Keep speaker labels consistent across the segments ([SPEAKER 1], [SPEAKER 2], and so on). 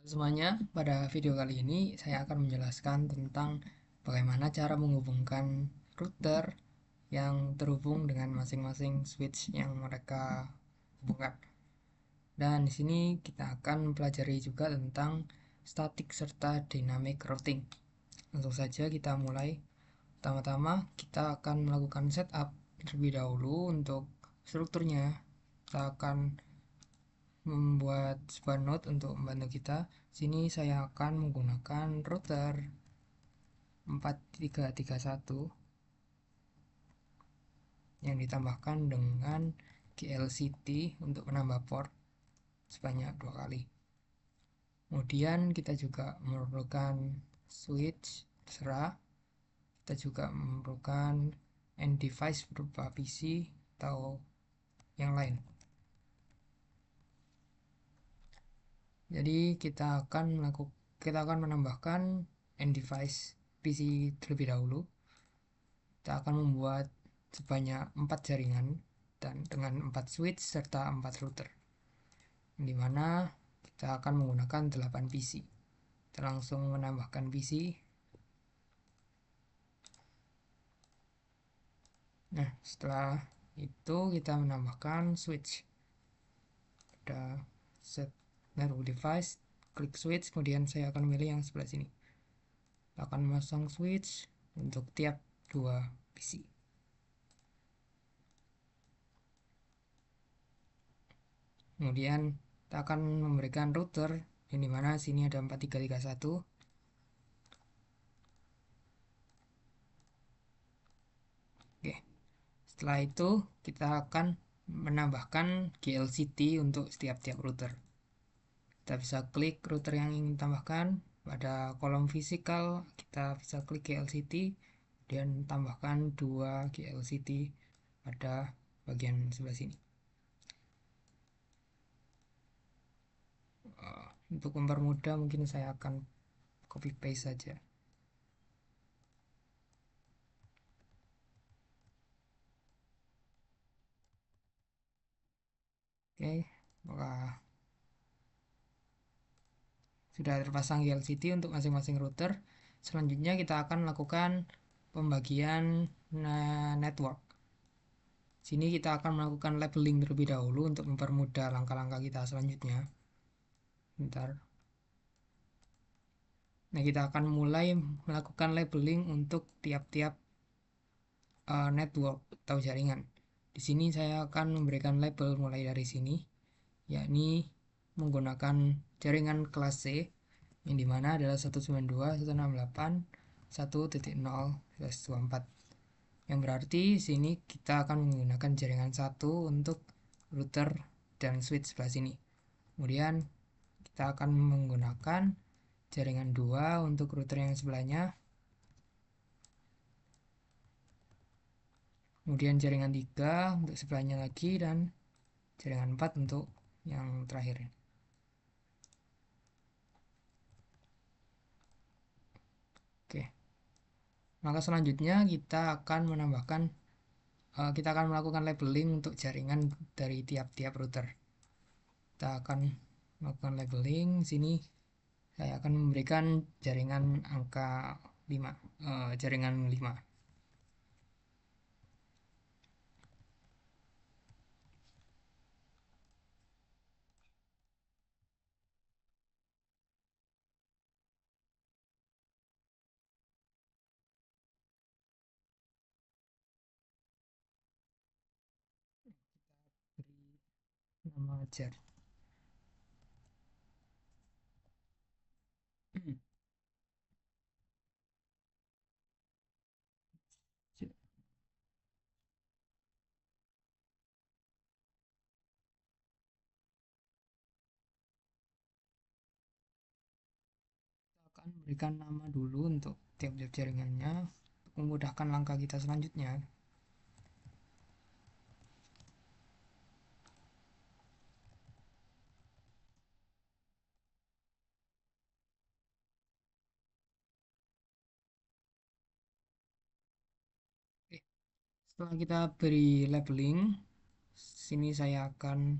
[SPEAKER 1] Semuanya, pada video kali ini saya akan menjelaskan tentang bagaimana cara menghubungkan router yang terhubung dengan masing-masing switch yang mereka hubungkan. Dan di sini kita akan mempelajari juga tentang static serta dynamic routing. Langsung saja kita mulai. Pertama-tama kita akan melakukan setup terlebih dahulu untuk strukturnya. Kita akan membuat sebuah node untuk membantu kita. Sini saya akan menggunakan router 4331 yang ditambahkan dengan GLCT untuk menambah port sebanyak 2 kali. Kemudian kita juga memerlukan switch terserah. Kita juga memerlukan end device berupa PC atau yang lain. Jadi kita akan menambahkan end device PC terlebih dahulu. Kita akan membuat sebanyak 4 jaringan dan dengan 4 switch serta 4 router, di mana kita akan menggunakan 8 PC. Kita langsung menambahkan PC. Nah, setelah itu kita menambahkan switch. Ada set network device, klik switch, kemudian saya akan memilih yang sebelah sini. Kita akan memasang switch untuk tiap 2 PC. Kemudian kita akan memberikan router yang dimana sini ada 4331. Oke, setelah itu kita akan menambahkan GLCT untuk setiap tiap router. Kita bisa klik router yang ingin ditambahkan. Pada kolom fisikal kita bisa klik GLCT dan tambahkan 2 GLCT pada bagian sebelah sini. Untuk mempermudah mungkin saya akan copy paste saja. Oke, maka sudah terpasang GLCT untuk masing-masing router. Selanjutnya kita akan melakukan pembagian network. Sini kita akan melakukan labeling terlebih dahulu untuk mempermudah langkah-langkah kita selanjutnya. Bentar. Nah, kita akan mulai melakukan labeling untuk tiap-tiap network atau jaringan. Di sini saya akan memberikan label mulai dari sini, yakni menggunakan jaringan kelas C, yang dimana adalah 192.168.1.0/24, yang berarti sini kita akan menggunakan jaringan 1 untuk router dan switch sebelah sini. Kemudian kita akan menggunakan jaringan 2 untuk router yang sebelahnya, kemudian jaringan 3 untuk sebelahnya lagi, dan jaringan 4 untuk yang terakhir. Oke, maka selanjutnya kita akan melakukan labeling untuk jaringan dari tiap-tiap router. Kita akan melakukan labeling. Sini saya akan memberikan jaringan angka 5, jaringan 5. Beri nama jar. Akan berikan nama dulu untuk tiap-tiap jaringannya untuk memudahkan langkah kita selanjutnya. Oke, setelah kita beri labeling, sini saya akan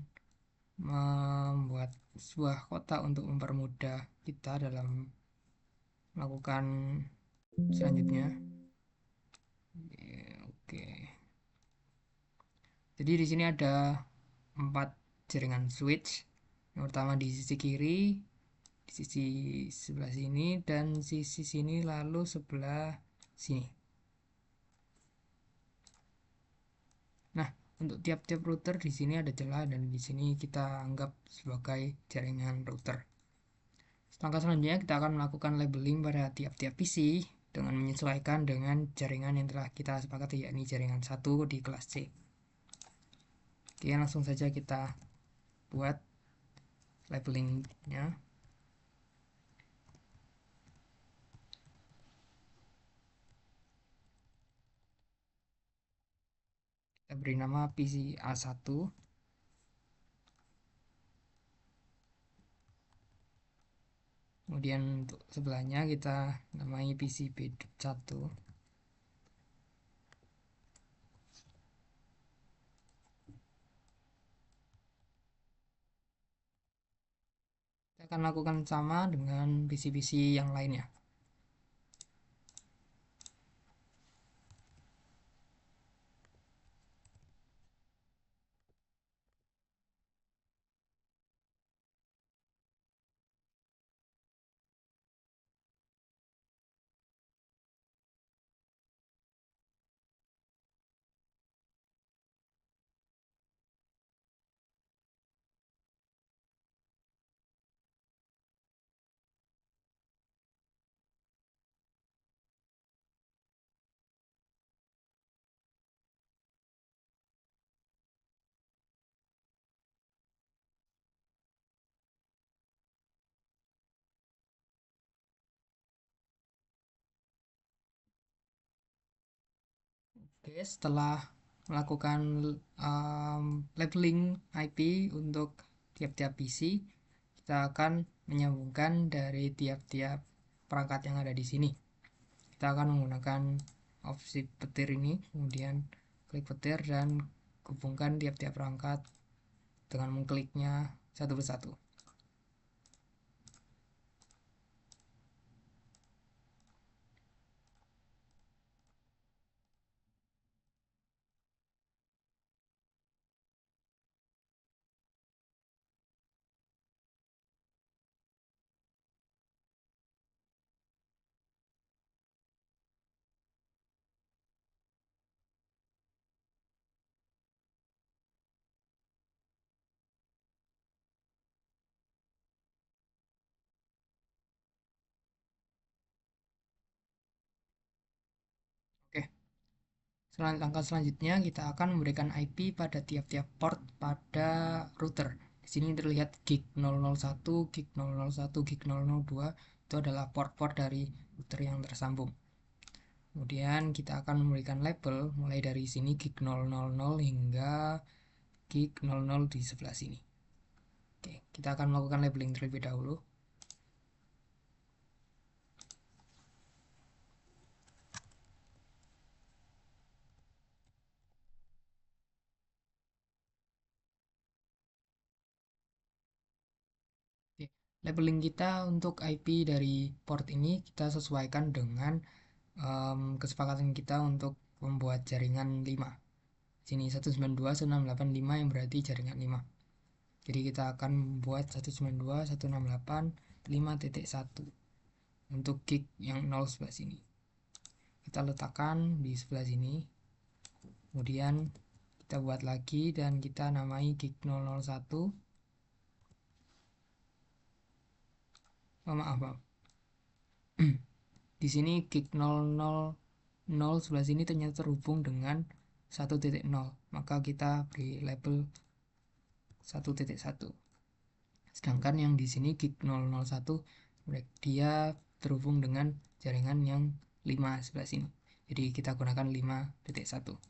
[SPEAKER 1] membuat sebuah kotak untuk mempermudah kita dalam melakukan selanjutnya. Oke. Jadi di sini ada 4 jaringan switch. Yang pertama di sisi kiri, di sisi sebelah sini, dan sisi sini, lalu sebelah sini. Nah, untuk tiap-tiap router di sini ada celah, dan di sini kita anggap sebagai jaringan router. Langkah selanjutnya kita akan melakukan labeling pada tiap-tiap PC dengan menyesuaikan dengan jaringan yang telah kita sepakati, yakni jaringan 1 di kelas C. Oke, langsung saja kita buat labelingnya. Kita beri nama PC A1. Kemudian untuk sebelahnya kita namai PC B1. Kita akan lakukan sama dengan PC-PC yang lainnya. Oke, setelah melakukan labeling IP untuk tiap-tiap PC, kita akan menyambungkan dari tiap-tiap perangkat yang ada di sini. Kita akan menggunakan opsi petir ini, kemudian klik petir dan hubungkan tiap-tiap perangkat dengan mengkliknya satu persatu. Oke, langkah selanjutnya kita akan memberikan IP pada tiap-tiap port pada router. Di sini terlihat gig 001, gig 001, gig 002 itu adalah port-port dari router yang tersambung. Kemudian kita akan memberikan label mulai dari sini gig 000 hingga gig 00 di sebelah sini. Oke, kita akan melakukan labeling terlebih dahulu. Oke, labeling kita untuk IP dari port ini kita sesuaikan dengan kesepakatan kita untuk membuat jaringan 5. Sini 192.168.5 yang berarti jaringan 5. Jadi kita akan membuat 192.168.5.1 untuk gig yang 0 sebelah sini. Kita letakkan di sebelah sini. Kemudian kita buat lagi dan kita namai gig 001. Oh, maaf. Di sini gig 000 sebelah sini ternyata terhubung dengan 1.0, maka kita beri label 1.1. Sedangkan yang di sini gig 001 dia terhubung dengan jaringan yang 5 sebelah sini. Jadi kita gunakan 5.1.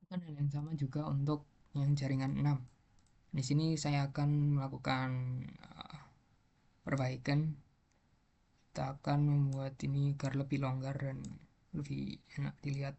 [SPEAKER 1] Kan hal yang sama juga untuk yang jaringan 6. Di sini saya akan melakukan perbaikan. Kita akan membuat ini agar lebih longgar dan lebih enak dilihat.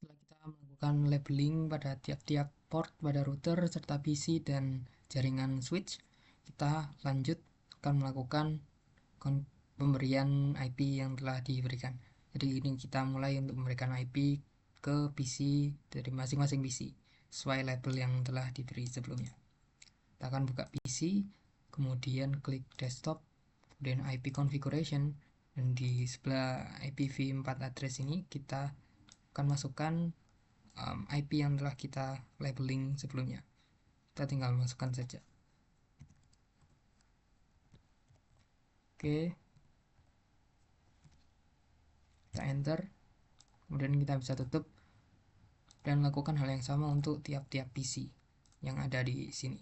[SPEAKER 1] Setelah kita melakukan labeling pada tiap-tiap port pada router serta PC dan jaringan switch, kita lanjut akan melakukan pemberian IP yang telah diberikan. Jadi ini kita mulai untuk memberikan IP ke PC dari masing-masing PC sesuai label yang telah diberi sebelumnya. Kita akan buka PC, kemudian klik desktop, kemudian IP configuration, dan di sebelah IPv4 address ini kita akan masukkan IP yang telah kita labeling sebelumnya. Kita tinggal masukkan saja. Oke, kita enter, kemudian kita bisa tutup dan lakukan hal yang sama untuk tiap-tiap PC yang ada di sini.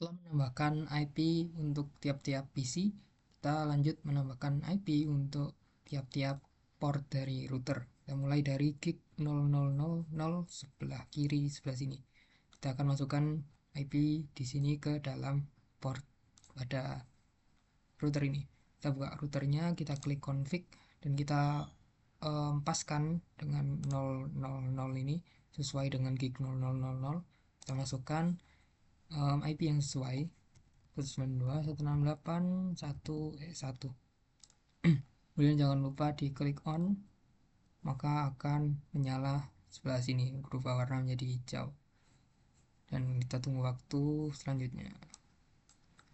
[SPEAKER 1] Setelah menambahkan IP untuk tiap-tiap PC, kita lanjut menambahkan IP untuk tiap-tiap port dari router. Kita mulai dari gig 0000 sebelah kiri sebelah sini. Kita akan masukkan IP di sini ke dalam port pada router ini. Kita buka routernya, kita klik config, dan kita paskan dengan 000 ini sesuai dengan gig 0000. Kita masukkan IP yang sesuai 192.168.1.1. Kemudian jangan lupa diklik on, maka akan menyala sebelah sini, berubah warna menjadi hijau. Dan kita tunggu waktu selanjutnya.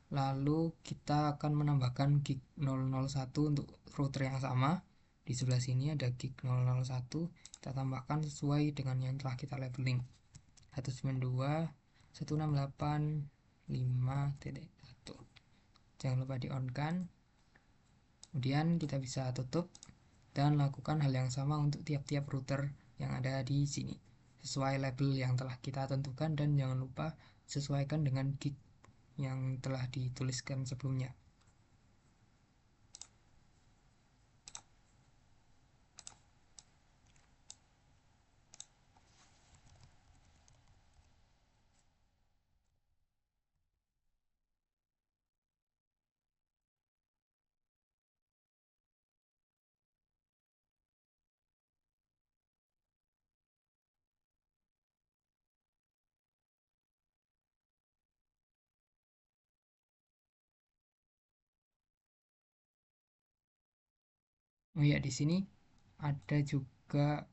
[SPEAKER 1] Lalu kita akan menambahkan gig 001 untuk router yang sama. Di sebelah sini ada gig 001, kita tambahkan sesuai dengan yang telah kita labeling. 192.168.5.1. Jangan lupa di on kan. Kemudian kita bisa tutup dan lakukan hal yang sama untuk tiap-tiap router yang ada di sini sesuai label yang telah kita tentukan, dan jangan lupa sesuaikan dengan gig yang telah dituliskan sebelumnya. Oh ya, di sini ada juga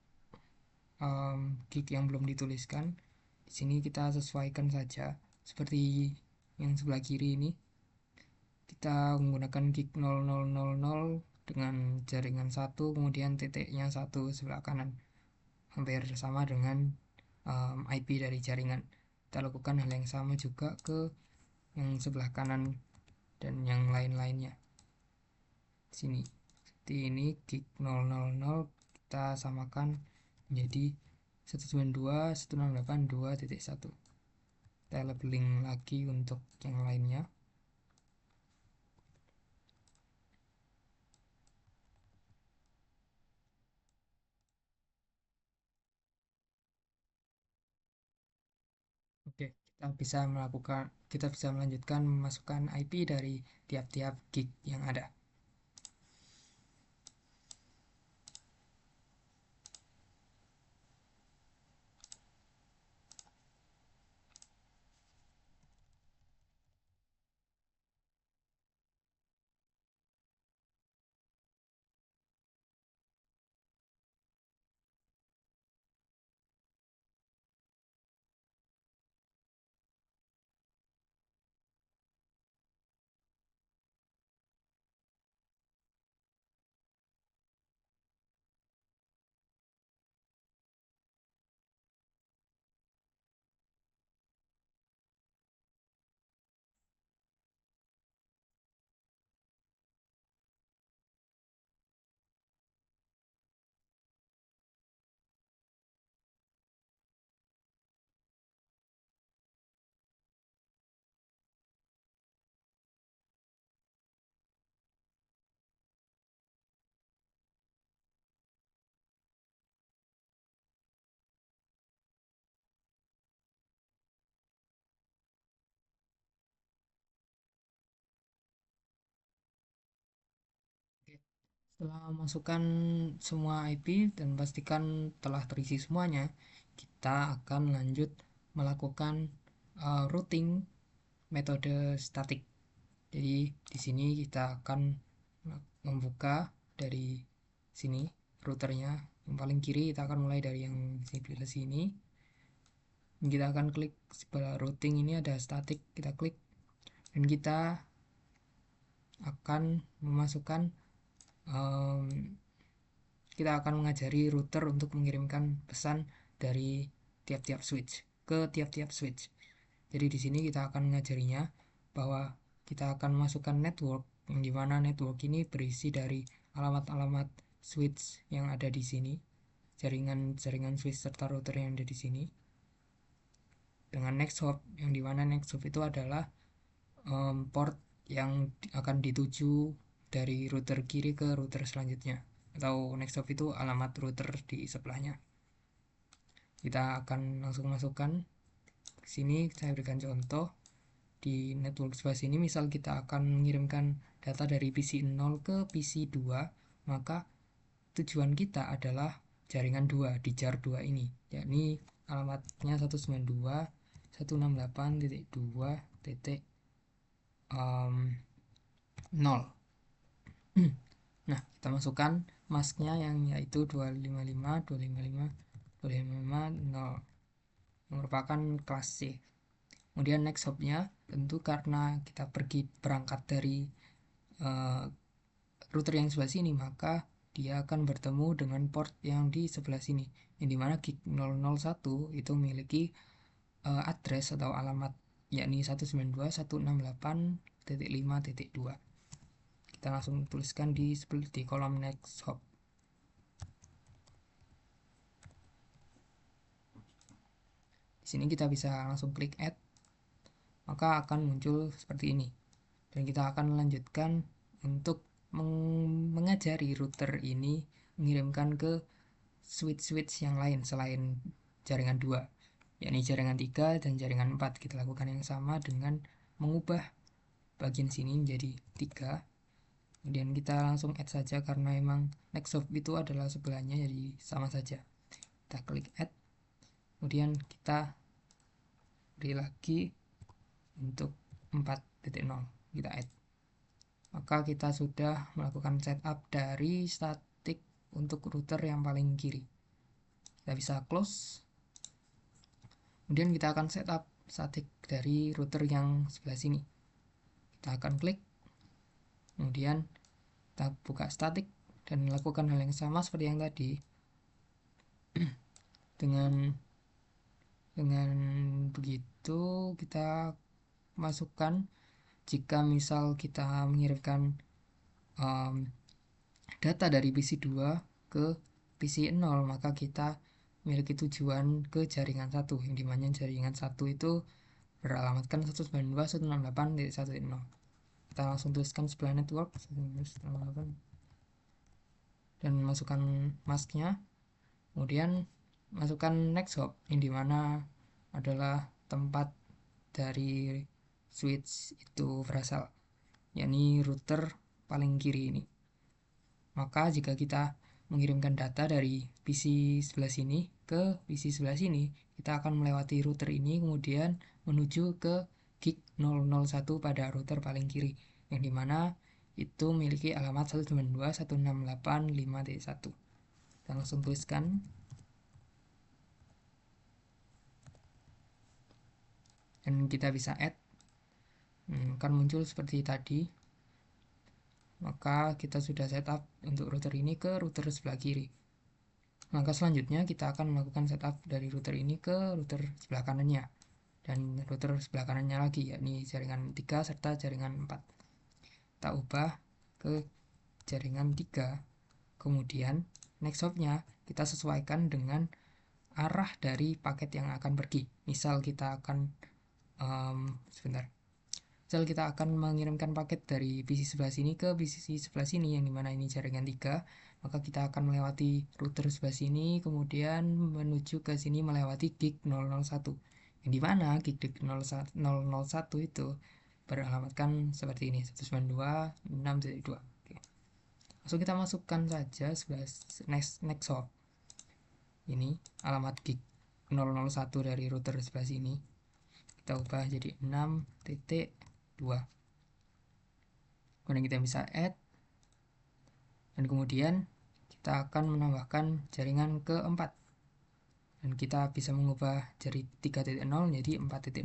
[SPEAKER 1] gig yang belum dituliskan. Di sini kita sesuaikan saja seperti yang sebelah kiri ini. Kita menggunakan gig 0000 dengan jaringan satu, kemudian titiknya satu sebelah kanan, hampir sama dengan IP dari jaringan. Kita lakukan hal yang sama juga ke yang sebelah kanan dan yang lain-lainnya. Sini seperti ini, gig 000 kita samakan menjadi 192.168.2.1. Kita labeling lagi untuk yang lainnya. Oke, kita bisa melanjutkan memasukkan IP dari tiap-tiap gig yang ada. Oke, setelah masukkan semua IP dan pastikan telah terisi semuanya, kita akan lanjut melakukan routing metode statik. Jadi di sini kita akan membuka dari sini routernya. Yang paling kiri kita akan mulai dari yang sebelah sini. Kita akan klik sebelah routing ini ada statik, kita klik dan kita akan memasukkan um, kita akan mengajari router untuk mengirimkan pesan dari tiap-tiap switch ke tiap-tiap switch. Jadi di sini kita akan mengajarinya bahwa kita akan masukkan network, yang dimana network ini berisi dari alamat-alamat switch yang ada di sini, jaringan switch serta router yang ada di sini, dengan next hop, yang dimana next hop itu adalah port yang akan dituju dari router kiri ke router selanjutnya, atau next hop itu alamat router di sebelahnya. Kita akan langsung masukkan ke sini. Saya berikan contoh di network sebelah sini. Misal kita akan mengirimkan data dari PC 0 ke PC 2, maka tujuan kita adalah jaringan 2 di jar 2 ini, yakni alamatnya 192.168.2.0. Nah, kita masukkan masknya yang yaitu 255.255.255.0 yang merupakan kelas C. Kemudian next hopnya tentu karena kita berangkat dari uh, router yang sebelah sini, maka dia akan bertemu dengan port yang di sebelah sini, yang dimana gig 001 itu memiliki address atau alamat, yakni 192.168.5.2. Kita langsung tuliskan di kolom next hop. Di sini kita bisa langsung klik add, maka akan muncul seperti ini. Dan kita akan melanjutkan untuk mengajari router ini mengirimkan ke switch-switch yang lain selain jaringan 2, yakni jaringan 3 dan jaringan 4. Kita lakukan yang sama dengan mengubah bagian sini menjadi 3. Kemudian kita langsung add saja karena memang next hop itu adalah sebelahnya, jadi sama saja. Kita klik add, kemudian kita beri lagi untuk 4.0, kita add. Maka kita sudah melakukan setup dari untuk router yang paling kiri. Kita bisa close. Kemudian kita akan setup static dari router yang sebelah sini. Kita akan klik, kemudian kita buka static dan lakukan hal yang sama seperti yang tadi. Dengan begitu kita masukkan, jika misal kita mengirimkan data dari PC 2 ke PC 0, maka kita memiliki tujuan ke jaringan 1, yang dimana jaringan 1 itu beralamatkan 192.168.1.0. Kita langsung tuliskan sebelah network 192.168 dan masukkan masknya. Kemudian masukkan next hop, yang dimana adalah tempat dari switch itu berasal, yakni router paling kiri ini. Maka jika kita mengirimkan data dari PC sebelah sini ke PC sebelah sini, kita akan melewati router ini, kemudian menuju ke gig 001 pada router paling kiri, yang dimana itu memiliki alamat 192.168.5.1. Kita langsung tuliskan. Dan kita bisa add, akan muncul seperti tadi. Maka kita sudah setup untuk router ini ke router sebelah kiri. Maka selanjutnya kita akan melakukan setup dari router ini ke router sebelah kanannya, dan router sebelah kanannya lagi, yakni jaringan 3 serta jaringan 4. Kita ubah ke jaringan 3. Kemudian next hopnya kita sesuaikan dengan arah dari paket yang akan pergi. Misal kita akan kita akan mengirimkan paket dari PC sebelah sini ke PC sebelah sini, yang dimana ini jaringan 3, maka kita akan melewati router sebelah sini, kemudian menuju ke sini melewati gig 001, yang dimana gig 001 itu beralamatkan seperti ini, 192.6.2. Oke. Langsung kita masukkan saja sebelah next hop ini alamat gig 001 dari router sebelah sini, kita ubah jadi 6.2. Kemudian kita bisa add, dan kemudian kita akan menambahkan jaringan keempat, dan kita bisa mengubah dari 3.0 menjadi 4.0.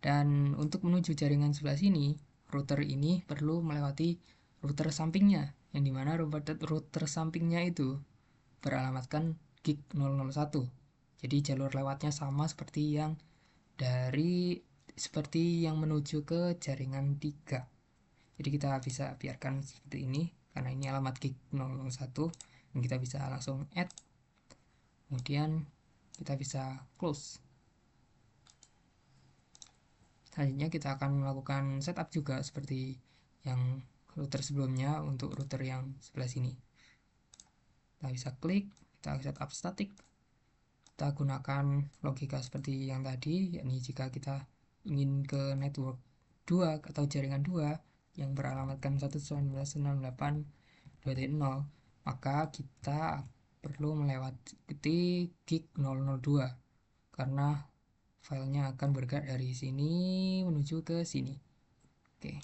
[SPEAKER 1] Dan untuk menuju jaringan sebelah sini, router ini perlu melewati router sampingnya, yang dimana router sampingnya itu beralamatkan gig 001. Jadi jalur lewatnya sama seperti yang menuju ke jaringan 3. Jadi kita bisa biarkan seperti ini karena ini alamat gig 001, dan kita bisa langsung add, kemudian kita bisa close. Selanjutnya kita akan melakukan setup juga seperti yang router sebelumnya untuk router yang sebelah sini. Kita bisa klik, kita setup static. Kita gunakan logika seperti yang tadi, yakni jika kita ingin ke network 2 atau jaringan 2 yang beralamatkan 192.168.2.0, maka kita perlu melewati gig 002 karena filenya akan bergerak dari sini menuju ke sini. Oke,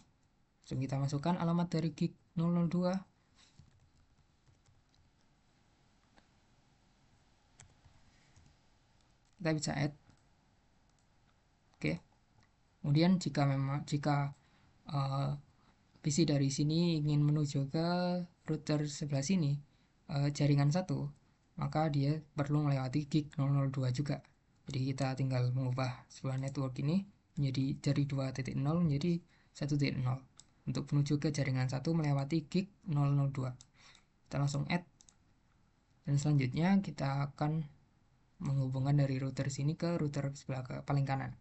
[SPEAKER 1] langsung kita masukkan alamat dari gig 002. Kita bisa add. Oke, kemudian jika PC dari sini ingin menuju ke router sebelah sini, jaringan 1, maka dia perlu melewati gig 002 juga. Jadi kita tinggal mengubah sebuah network ini menjadi dari 2.0 menjadi 1.0 untuk menuju ke jaringan 1 melewati gig 002. Kita langsung add, dan selanjutnya kita akan menghubungkan dari router sini ke router sebelah paling kanan.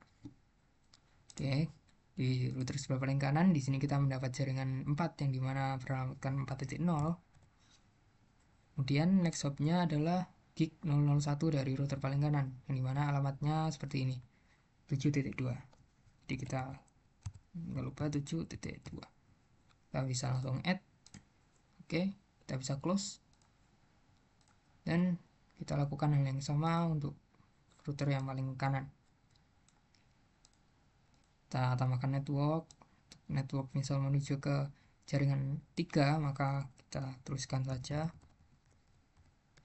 [SPEAKER 1] Oke, di router sebelah paling kanan di sini kita mendapat jaringan 4 yang dimana beralamatkan 4.0. Kemudian next hopnya adalah gig 001 dari router paling kanan, yang dimana alamatnya seperti ini, 7.2. Jadi kita nggak lupa 7.2. Kita bisa langsung add. Oke, kita bisa close, dan kita lakukan hal yang sama untuk router yang paling kanan. Kita tambahkan network misal menuju ke jaringan 3, maka kita tuliskan saja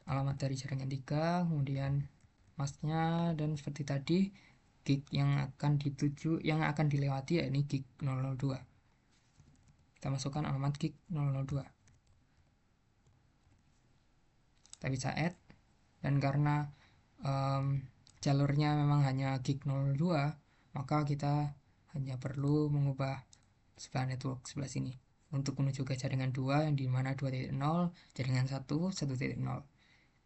[SPEAKER 1] alamat dari jaringan 3, kemudian masknya, dan seperti tadi gig yang akan dilewati ya ini gig 002. Kita masukkan alamat gig 002. Kita bisa add, dan karena jalurnya memang hanya gig 02, maka kita hanya perlu mengubah sebelah network sebelah sini untuk menuju ke jaringan 2 yang dimana 2.0, jaringan 1 1.0.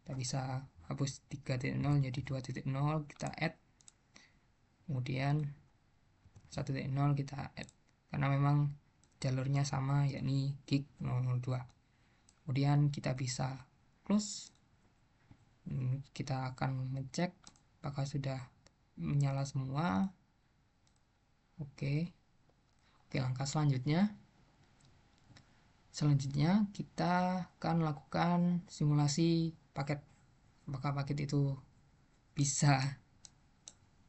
[SPEAKER 1] Kita bisa hapus 3.0 jadi 2.0, kita add, kemudian 1.0 kita add karena memang jalurnya sama yakni gig 002. Kemudian kita bisa close. Kita akan ngecek apakah sudah menyala semua. Oke, langkah selanjutnya kita akan lakukan simulasi paket. Apakah paket itu bisa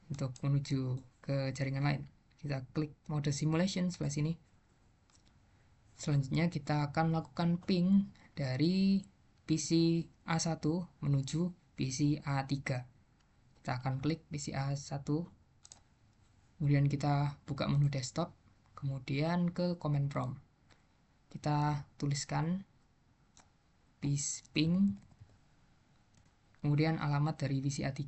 [SPEAKER 1] untuk menuju ke jaringan lain. Kita klik mode simulation sebelah sini. Selanjutnya kita akan lakukan ping dari PC A1 menuju PC A3. Kita akan klik PC A1, kemudian kita buka menu desktop, kemudian ke command prompt. Kita tuliskan ping, kemudian alamat dari PC A3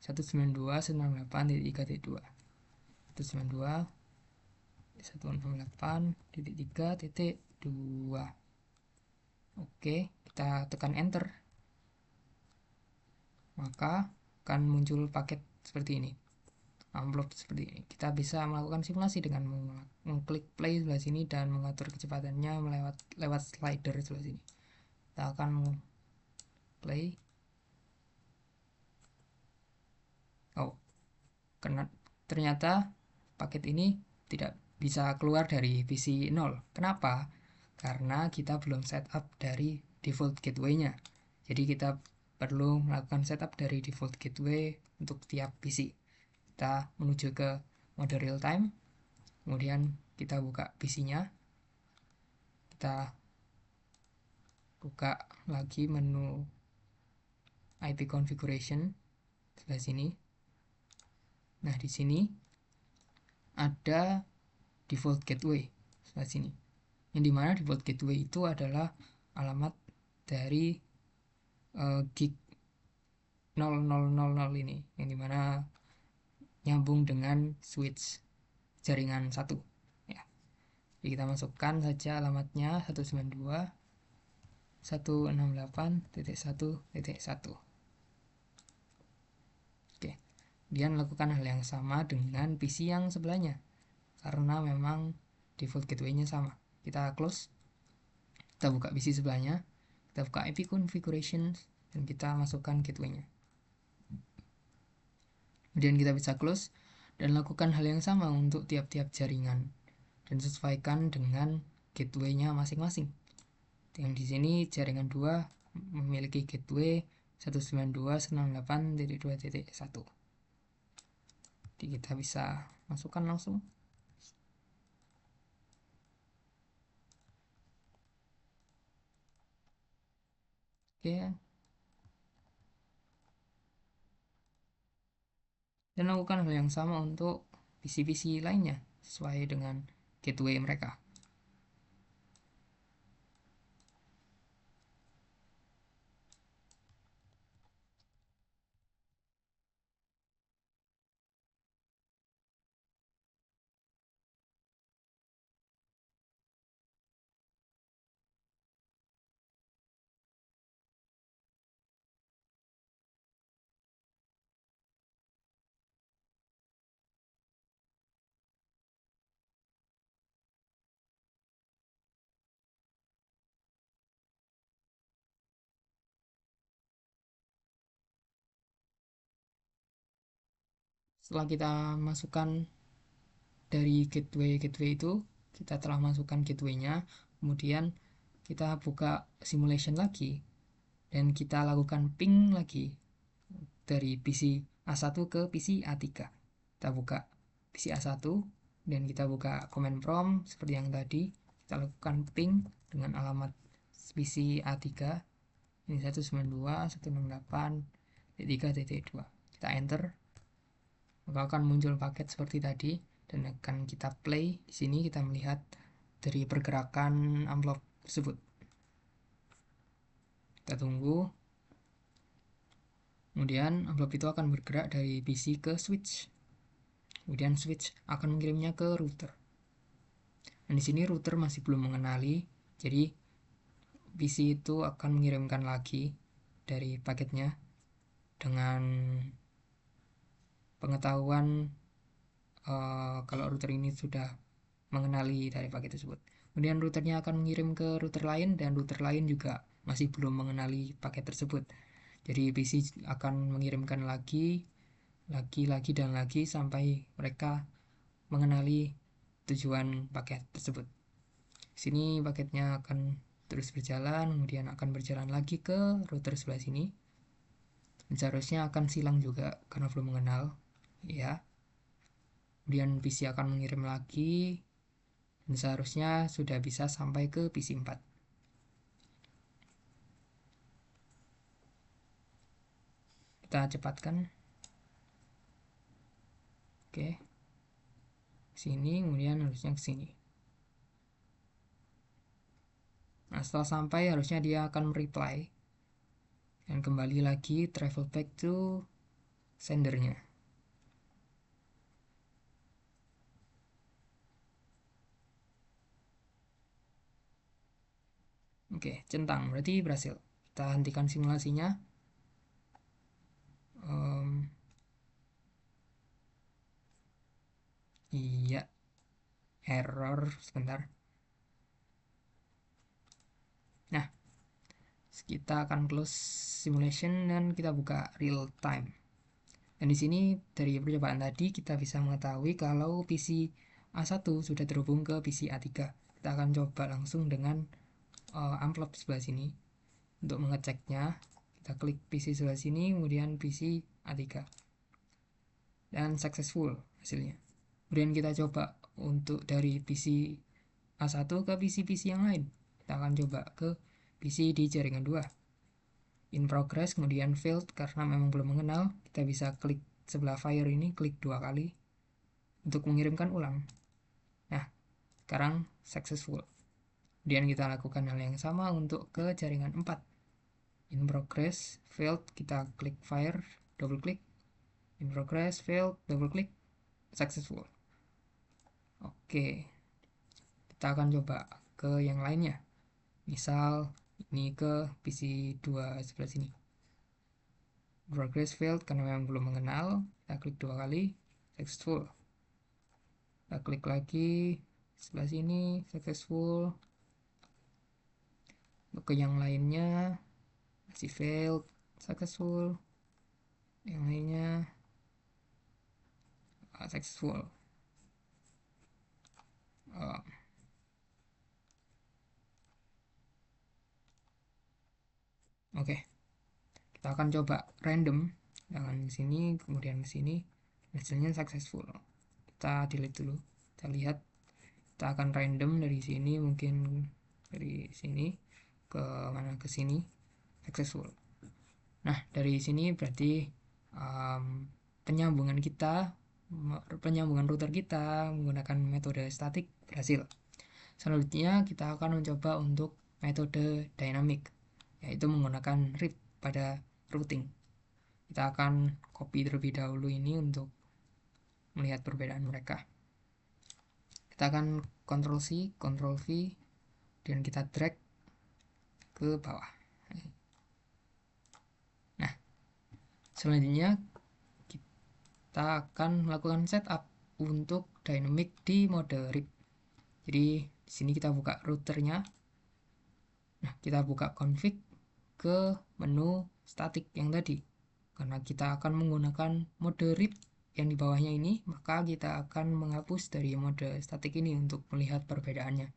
[SPEAKER 1] 192.168.3.2 168.3.2. Oke, kita tekan enter, maka akan muncul paket seperti ini, amplop seperti ini. Kita bisa melakukan simulasi dengan mengklik play sebelah sini dan mengatur kecepatannya lewat slider sebelah sini. Kita akan play. Karena ternyata paket ini tidak bisa keluar dari PC 0. Kenapa? Karena kita belum setup dari default gateway-nya. Jadi kita perlu melakukan setup dari default gateway untuk tiap PC. Kita menuju ke mode real time, kemudian kita buka PC-nya. Kita buka lagi menu IP configuration sebelah sini. Nah, di sini ada default gateway sebelah sini, yang dimana default gateway itu adalah alamat dari gig 0000 ini, yang dimana nyambung dengan switch jaringan 1 ya. Jadi kita masukkan saja alamatnya 192.168.1.1. Oke, kemudian lakukan hal yang sama dengan PC yang sebelahnya karena memang default gateway-nya sama. Kita close, kita buka PC sebelahnya, kita buka IP configuration, dan kita masukkan gateway-nya. Kemudian kita bisa close dan lakukan hal yang sama untuk tiap-tiap jaringan dan sesuaikan dengan gateway-nya masing-masing. Yang di sini jaringan 2 memiliki gateway 192.168.2.1. Jadi kita bisa masukkan langsung. Oke. Dan lakukan hal yang sama untuk PC-PC lainnya sesuai dengan gateway mereka. Setelah kita masukkan dari gateway itu, kita telah masukkan gateway-nya, kemudian kita buka simulation lagi dan kita lakukan ping lagi dari PC A1 ke PC A3. Kita buka PC A1 dan kita buka command prompt seperti yang tadi. Kita lakukan ping dengan alamat PC A3, Ini 192.168.3.2. Kita enter, maka akan muncul paket seperti tadi dan akan kita play. Di sini kita melihat dari pergerakan amplop tersebut. Kita tunggu. Kemudian amplop itu akan bergerak dari PC ke switch. Kemudian switch akan mengirimnya ke router. Dan di sini router masih belum mengenali, jadi PC itu akan mengirimkan lagi dari paketnya dengan pengetahuan kalau router ini sudah mengenali dari paket tersebut. Kemudian routernya akan mengirim ke router lain dan router lain juga masih belum mengenali paket tersebut. Jadi PC akan mengirimkan lagi dan lagi sampai mereka mengenali tujuan paket tersebut. Di sini paketnya akan terus berjalan, kemudian akan berjalan lagi ke router sebelah sini. Dan seharusnya akan silang juga karena belum mengenal, ya. Kemudian PC akan mengirim lagi dan seharusnya sudah bisa sampai ke PC 4. Kita cepatkan. Oke. Sini kemudian harusnya ke sini. Nah, setelah sampai harusnya dia akan reply dan kembali lagi travel back to sendernya. Oke, centang berarti berhasil. Kita hentikan simulasinya. Iya, error sebentar. Nah, kita akan close simulation dan kita buka real time. Dan di sini dari percobaan tadi kita bisa mengetahui kalau PC A1 sudah terhubung ke PC A3. Kita akan coba langsung dengan amplop sebelah sini untuk mengeceknya. Kita klik PC sebelah sini, kemudian PC A3 dan successful hasilnya. Kemudian kita coba untuk dari PC A1 ke PC yang lain. Kita akan coba ke PC di jaringan 2. In progress, kemudian failed karena memang belum mengenal. Kita bisa klik sebelah fire ini, klik 2 kali untuk mengirimkan ulang. Nah, sekarang successful. Kemudian kita lakukan hal yang sama untuk ke jaringan 4. In progress, failed, kita klik fire, double klik. In progress, failed, double klik, successful. Oke, kita akan coba ke yang lainnya. Misal ini ke PC 2 sebelah sini. Progress failed karena memang belum mengenal. Kita klik 2 kali, successful. Kita klik lagi sebelah sini, successful. Untuk ke yang lainnya masih failed, successful. Yang lainnya successful. Oke, kita akan coba random. Jangan di sini, kemudian ke sini. Hasilnya successful. Kita delete dulu. Kita lihat. Kita akan random dari sini, mungkin dari sini ke mana, ke sini, successful. Nah, dari sini berarti penyambungan router kita menggunakan metode statik berhasil. Selanjutnya kita akan mencoba untuk metode dynamic, yaitu menggunakan RIP pada routing. Kita akan copy terlebih dahulu ini untuk melihat perbedaan mereka. Kita akan Ctrl C, Ctrl V, dan kita drag ke bawah. Nah, selanjutnya kita akan melakukan setup untuk dynamic di mode RIP. Jadi di sini kita buka routernya. Nah, kita buka config ke menu static yang tadi. Karena kita akan menggunakan mode RIP yang di bawahnya ini, maka kita akan menghapus dari mode static ini untuk melihat perbedaannya.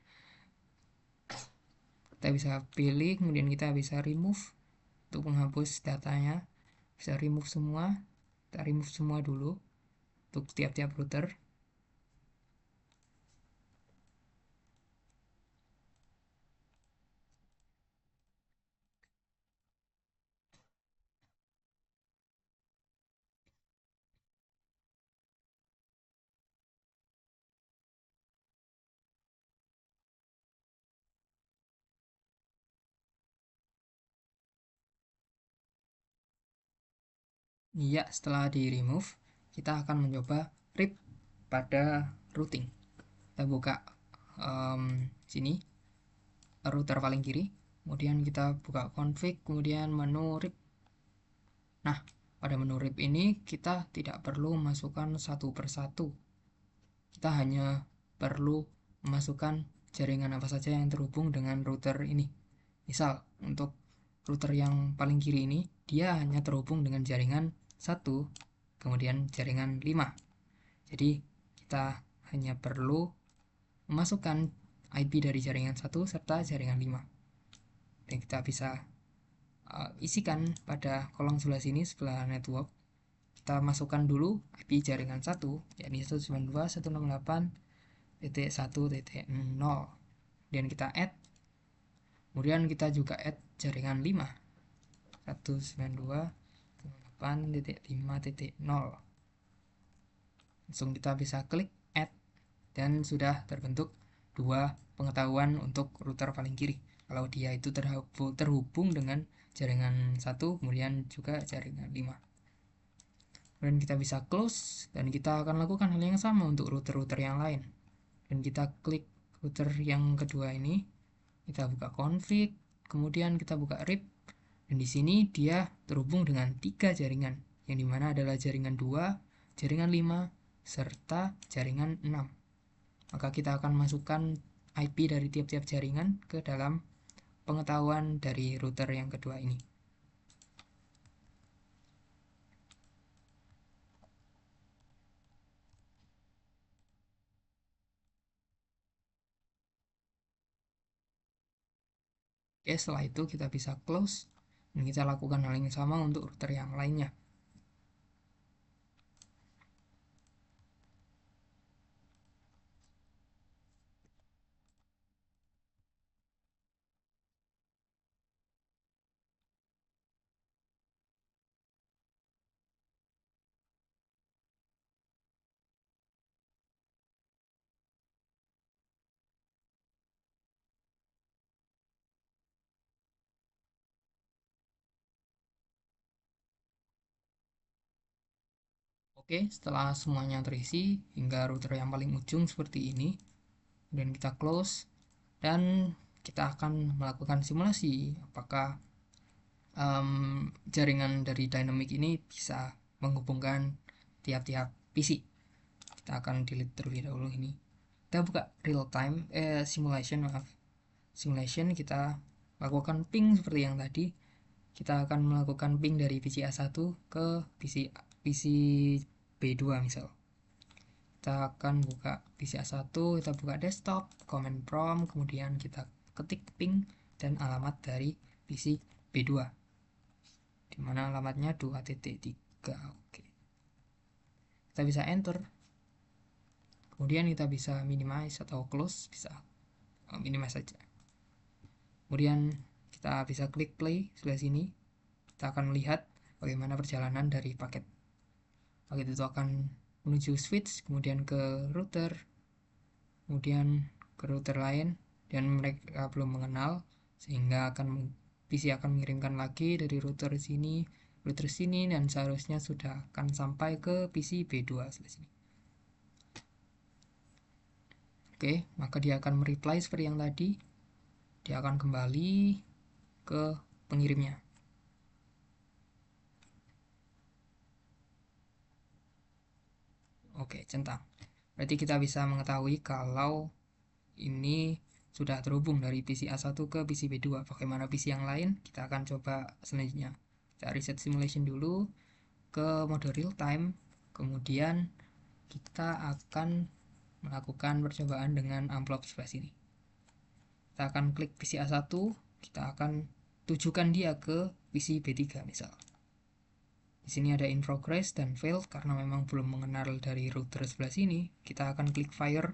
[SPEAKER 1] Kita bisa pilih, kemudian kita bisa remove untuk menghapus datanya. Bisa remove semua. Kita remove semua dulu untuk tiap-tiap router. Ya, setelah di remove, kita akan mencoba RIP pada routing. Kita buka sini router paling kiri, kemudian kita buka config, kemudian menu RIP. Nah, pada menu RIP ini kita tidak perlu memasukkan satu persatu, kita hanya perlu memasukkan jaringan apa saja yang terhubung dengan router ini. Misal untuk router yang paling kiri ini, dia hanya terhubung dengan jaringan 1, kemudian jaringan 5. Jadi kita hanya perlu memasukkan IP dari jaringan 1 serta jaringan 5. Dan kita bisa isikan pada kolom sebelah sini, sebelah network. Kita masukkan dulu IP jaringan 1, yakni 192.168.1.0. Dan kita add. Kemudian kita juga add jaringan 5, 192.168.5.0. Langsung kita bisa klik add dan sudah terbentuk dua pengetahuan untuk router paling kiri. Kalau dia itu terhubung dengan jaringan 1, kemudian juga jaringan 5. Kemudian kita bisa close dan kita akan lakukan hal yang sama untuk router-router yang lain. Dan kita klik router yang kedua ini, kita buka config, kemudian kita buka RIP. Dan di sini dia terhubung dengan 3 jaringan, yang dimana adalah jaringan 2, jaringan 5, serta jaringan 6. Maka kita akan masukkan IP dari tiap-tiap jaringan ke dalam pengetahuan dari router yang kedua ini. Oke, setelah itu kita bisa close dan kita lakukan hal yang sama untuk router yang lainnya. Oke, setelah semuanya terisi hingga router yang paling ujung seperti ini, dan kita close, dan kita akan melakukan simulasi apakah jaringan dari Dynamic ini bisa menghubungkan tiap-tiap PC. Kita akan delete terlebih dahulu ini. Kita buka real time simulation, simulation. Kita lakukan ping seperti yang tadi. Kita akan melakukan ping dari PC A1 ke PC B2 misal. Kita akan buka PC A1, kita buka desktop, command prompt, kemudian kita ketik ping dan alamat dari PC B2, dimana alamatnya 2.3. Oke, kita bisa enter, kemudian kita bisa minimize atau close, bisa minimize saja. Kemudian kita bisa klik play sebelah sini. Kita akan melihat bagaimana perjalanan dari paket itu akan menuju switch, kemudian ke router, kemudian ke router lain, dan mereka belum mengenal, sehingga PC akan mengirimkan lagi dari router sini, dan seharusnya sudah akan sampai ke PC B2 sebelah sini. Oke, maka dia akan mereply seperti yang tadi. Dia akan kembali ke pengirimnya. Oke, centang. Berarti kita bisa mengetahui kalau ini sudah terhubung dari PC A1 ke PC B2. Bagaimana PC yang lain? Kita akan coba selanjutnya. Kita reset simulation dulu ke mode real time. Kemudian kita akan melakukan percobaan dengan amplop sebelah sini. Kita akan klik PC A1, kita akan tujukan dia ke PC B3 misal. Di sini ada in progress dan failed karena memang belum mengenal dari router sebelah sini. Kita akan klik fire,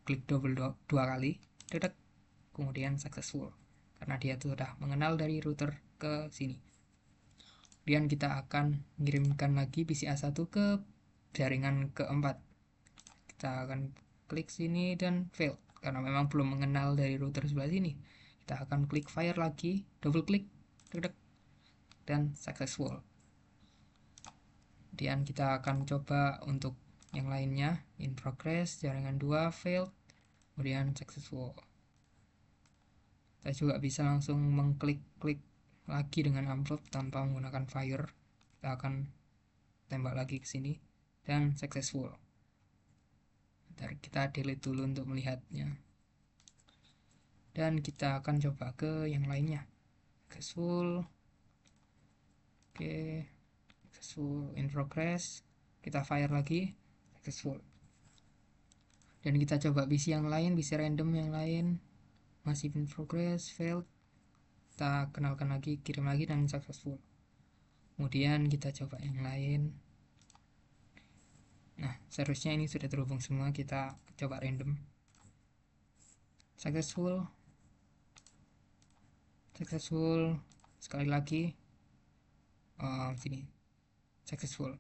[SPEAKER 1] klik double dua kali, dedek, kemudian successful karena dia sudah mengenal dari router ke sini. Kemudian kita akan mengirimkan lagi PC A1 ke jaringan keempat. Kita akan klik sini dan fail karena memang belum mengenal dari router sebelah sini. Kita akan klik fire lagi, double klik, dedek, dan successful. Kemudian kita akan coba untuk yang lainnya, in progress, jaringan 2 failed, kemudian successful. Kita juga bisa langsung mengklik-klik lagi dengan amplop tanpa menggunakan fire. Kita akan tembak lagi ke sini dan successful. Bentar, kita delete dulu untuk melihatnya. Dan kita akan coba ke yang lainnya. Successful. Oke, successful, in progress. Kita fire lagi, successful. Dan kita coba PC yang lain, PC random yang lain, masih in progress, failed. Kita kenalkan lagi, kirim lagi, dan successful. Kemudian kita coba yang lain. Nah, seharusnya ini sudah terhubung semua. Kita coba random, successful, successful, sekali lagi, sini, successful.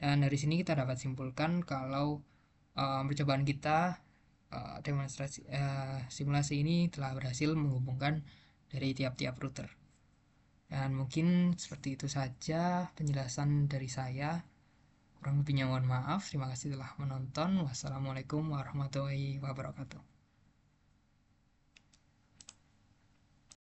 [SPEAKER 1] Dan dari sini kita dapat simpulkan kalau percobaan kita, demonstrasi simulasi ini telah berhasil menghubungkan dari tiap-tiap router. Dan mungkin seperti itu saja penjelasan dari saya. Kurang lebihnya mohon maaf. Terima kasih telah menonton. Wassalamualaikum warahmatullahi wabarakatuh.